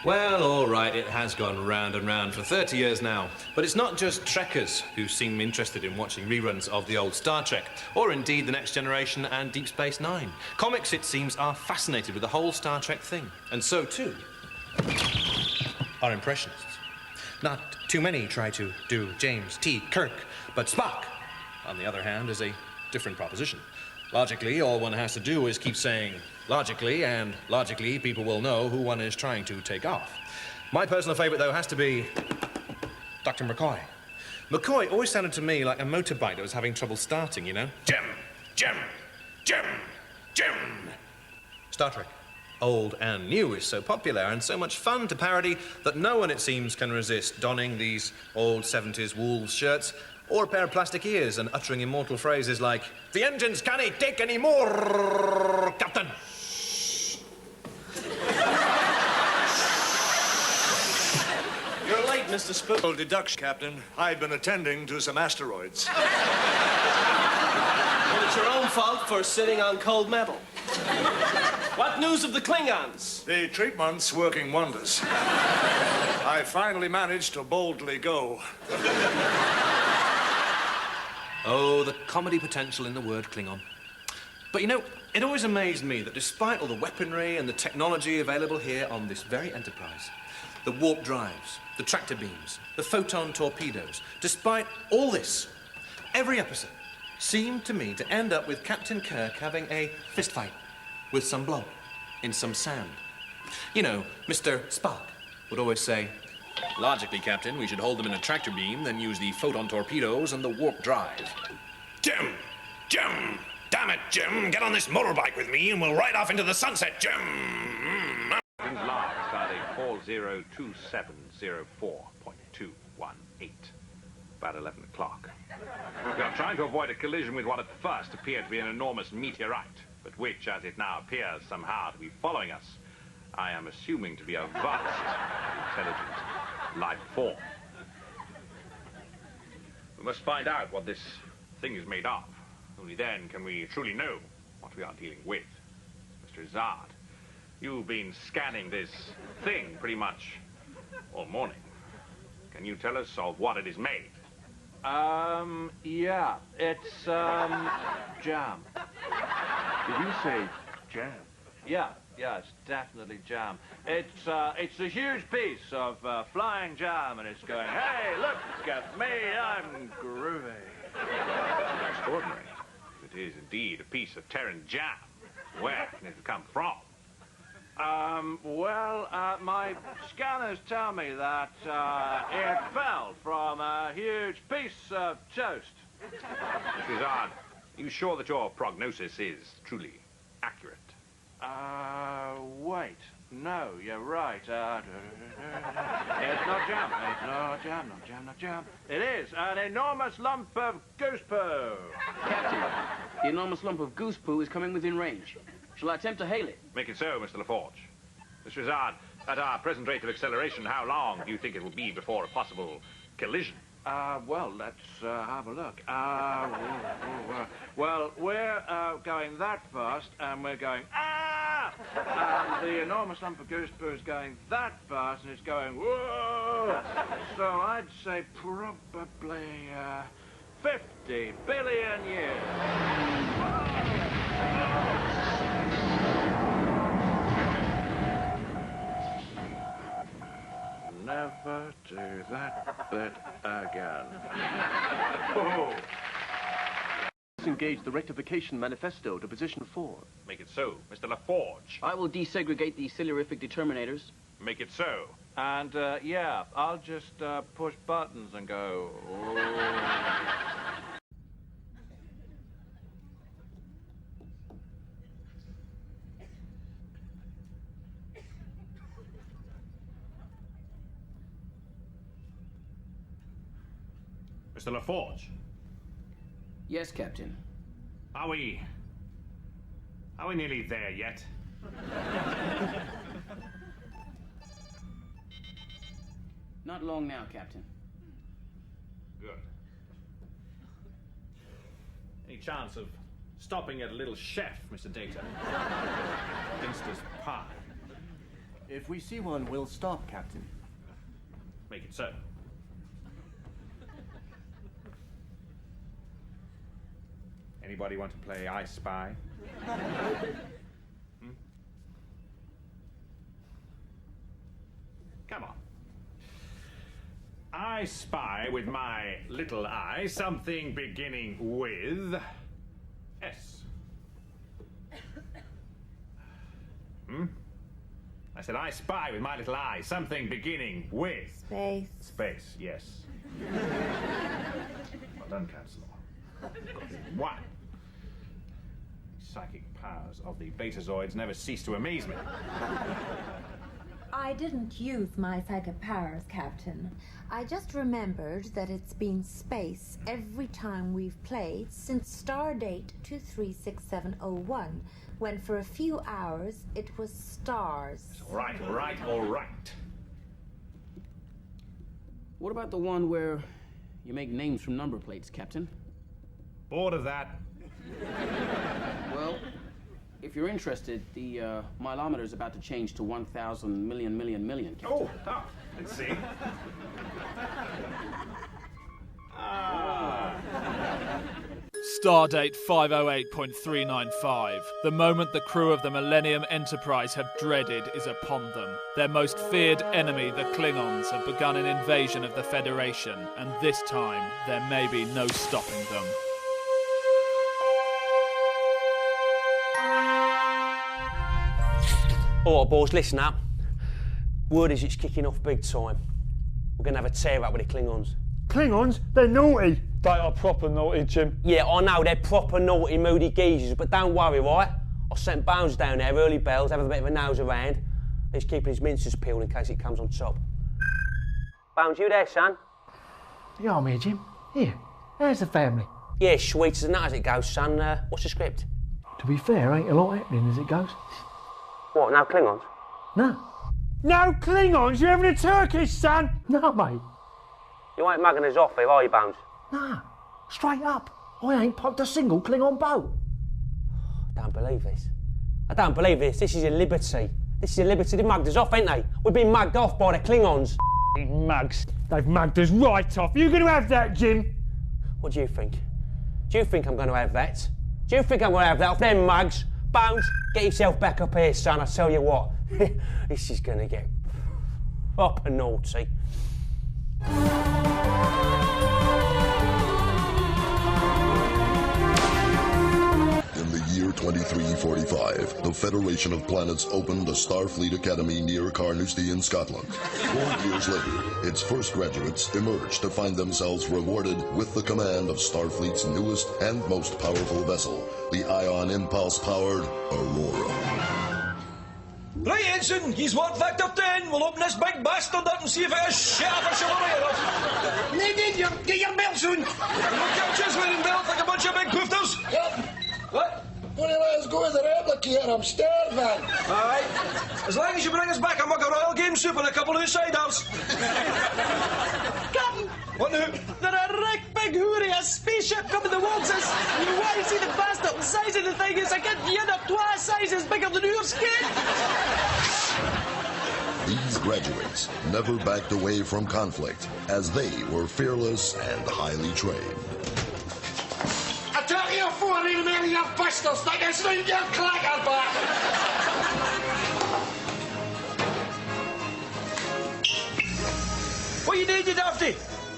Well, all right, it has gone round and round for 30 years now. But it's not just Trekkers who seem interested in watching reruns of the old Star Trek, or indeed The Next Generation and Deep Space Nine. Comics, it seems, are fascinated with the whole Star Trek thing. And so, too, are impressionists. Not too many try to do James T. Kirk, but Spock, on the other hand, is a different proposition. Logically, all one has to do is keep saying logically, and logically people will know who one is trying to take off. My personal favorite, though, has to be Dr. McCoy. McCoy always sounded to me like a motorbike that was having trouble starting, you know? Jim! Jim! Jim! Jim! Star Trek, old and new, is so popular and so much fun to parody that no one, it seems, can resist donning these old 70s Wolves shirts or a pair of plastic ears and uttering immortal phrases like, "The engines can't take any more, Captain." You're late, Mr. Spoof. Deduction, Captain. I've been attending to some asteroids. Well, it's your own fault for sitting on cold metal. What news of the Klingons? The treatment's working wonders. I finally managed to boldly go. Oh, the comedy potential in the word Klingon. But you know, it always amazed me that despite all the weaponry and the technology available here on this very Enterprise, the warp drives, the tractor beams, the photon torpedoes, despite all this, every episode seemed to me to end up with Captain Kirk having a fist fight with some bloke in some sand. You know, Mr. Spock would always say, "Logically, Captain, we should hold them in a tractor beam, then use the photon torpedoes and the warp drive." Jim! Jim! Damn it, Jim! Get on this motorbike with me and we'll ride off into the sunset, Jim! Live, starting 402704.218. About 11 o'clock. We are trying to avoid a collision with what at first appeared to be an enormous meteorite, but which, as it now appears somehow to be following us, I am assuming to be a vast, intelligent life form. We must find out what this thing is made of. Only then can we truly know what we are dealing with. Mr. Izzard, you've been scanning this thing pretty much all morning. Can you tell us of what it is made? Yeah, it's, jam. Did you say jam? Yeah, it's definitely jam. It's a huge piece of flying jam, and it's going, "Hey, look at me, I'm groovy." Extraordinary. It is indeed a piece of Terran jam. Where can it have come from? My scanners tell me that it fell from a huge piece of toast. Mr. Izzard, are you sure that your prognosis is truly accurate? Wait. No, you're right. It's not jam. It's not jam, not jam. It is an enormous lump of goose poo. Captain, the enormous lump of goose poo is coming within range. Shall I attempt to hail it? Make it so, Mr. LaForge. Mr. Izzard, at our present rate of acceleration, how long do you think it will be before a possible collision? Well, let's have a look. Well, we're going that fast, and we're going, ah! And the enormous lump of goose poo is going that fast, and it's going, whoa! So I'd say probably 50 billion years. Never do that bit again. Oh. Engage the rectification manifesto to position 4. Make it so, Mr. LaForge. I will desegregate the cellurific determinators. Make it so. And, yeah, I'll just push buttons and go, Mr. LaForge, Yes, Captain. are we nearly there yet? Not long now, Captain. Good. Any chance of stopping at a little chef, Mr. Data? Ginster's pie. If we see one, we'll stop, Captain. Make it so. Anybody want to play I Spy? Come on. I spy with my little eye something beginning with S. I said I spy with my little eye something beginning with... Space. Space, yes. Well done, Counselor. One. Psychic powers of the Betazoids never cease to amaze me. I didn't use my psychic powers, Captain. I just remembered that it's been space every time we've played since Stardate 236701, when for a few hours it was stars. All right. What about the one where you make names from number plates, Captain? Bored of that. Well, if you're interested, the mileometer is about to change to 1,000 million, Captain. Oh, let's see. Stardate 508.395. The moment the crew of the Millennium Enterprise have dreaded is upon them. Their most feared enemy, the Klingons, have begun an invasion of the Federation, and this time there may be no stopping them. All right, boys, listen up. Word is it's kicking off big time. We're going to have a tear up with the Klingons. Klingons? They're naughty. They are proper naughty, Jim. Yeah, I know, they're proper naughty, moody geezers, but don't worry, right? I sent Bones down there, early bells, having a bit of a nose around. He's keeping his minces peeled in case it comes on top. Bones, you there, son? Yeah, I'm here, Jim. Here, how's the family? Yeah, sweet as a nut as it goes, son. What's the script? To be fair, ain't a lot happening as it goes. What, no Klingons? No. No Klingons? You're having a Turkish, son? No, mate. You ain't mugging us off here, are you, Bones? No. Straight up. I ain't popped a single Klingon boat. I don't believe this. I don't believe this. This is a liberty. This is a liberty. They've mugged us off, ain't they? We've been mugged off by the Klingons. Mugs. They've mugged us right off. You going to have that, Jim? What do you think? Do you think I'm going to have that? Do you think I'm going to have that off them mugs? Bones, get yourself back up here, son. I tell you what, this is going to get proper naughty. In the year 2345, the Federation of Planets opened a Starfleet Academy near Carnoustie in Scotland. 4 years later, its first graduates emerged to find themselves rewarded with the command of Starfleet's newest and most powerful vessel, the ion impulse-powered Aurora. Right, Ensign, he's what Vector 10. We'll open this big bastard up and see if it has shit for chivalry enough. Lady, get your belts on. No couches wearing belt like a bunch of big poofters. Yep. What? Don't you let us go with the replicator, I'm starving. All right. As long as you bring us back a mug of royal game soup and a couple of ciders. Captain! What now? There's a right big hoorie, a spaceship coming towards us. You want to see the bastard? The size of the thing is a good unit twice sizes bigger than your skin. These graduates never backed away from conflict, as they were fearless and highly trained. I tell you, 4 million pistols, like a swing your clacker back. What you need, you dafty?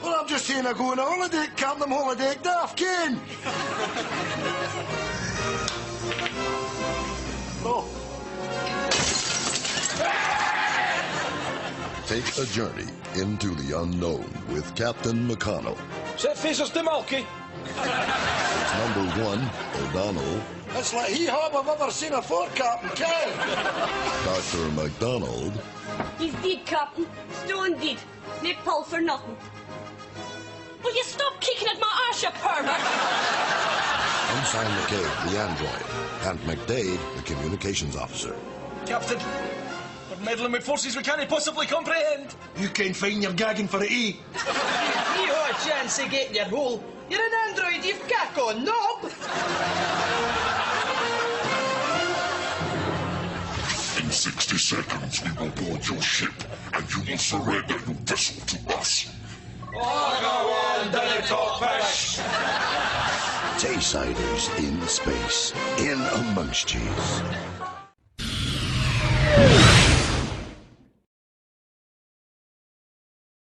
Well, I'm just saying I go on a holiday, camp them holiday, daft, Ken. Oh. Take a journey into the unknown with Captain McConnell. Set faces to Malky. It's number 1, O'Donnell. That's like hee-haw I've ever seen afore, Captain Ken. Dr. MacDonald. He's dead, Captain. Stone dead. No pulse or nothing. Will you stop kicking at my arse, you pervert? Ensign McCabe, the android. And McDade, the communications officer. Captain, we're meddling with forces we can't possibly comprehend. You can't find your gagging for the E. You have a chance of getting your hole. You're an android, you've got a knob. In 60 seconds, we will board your ship, and you will surrender your vessel to us. Oh, go on, Danny Talkfish! Tay-siders in space, in amongst yous.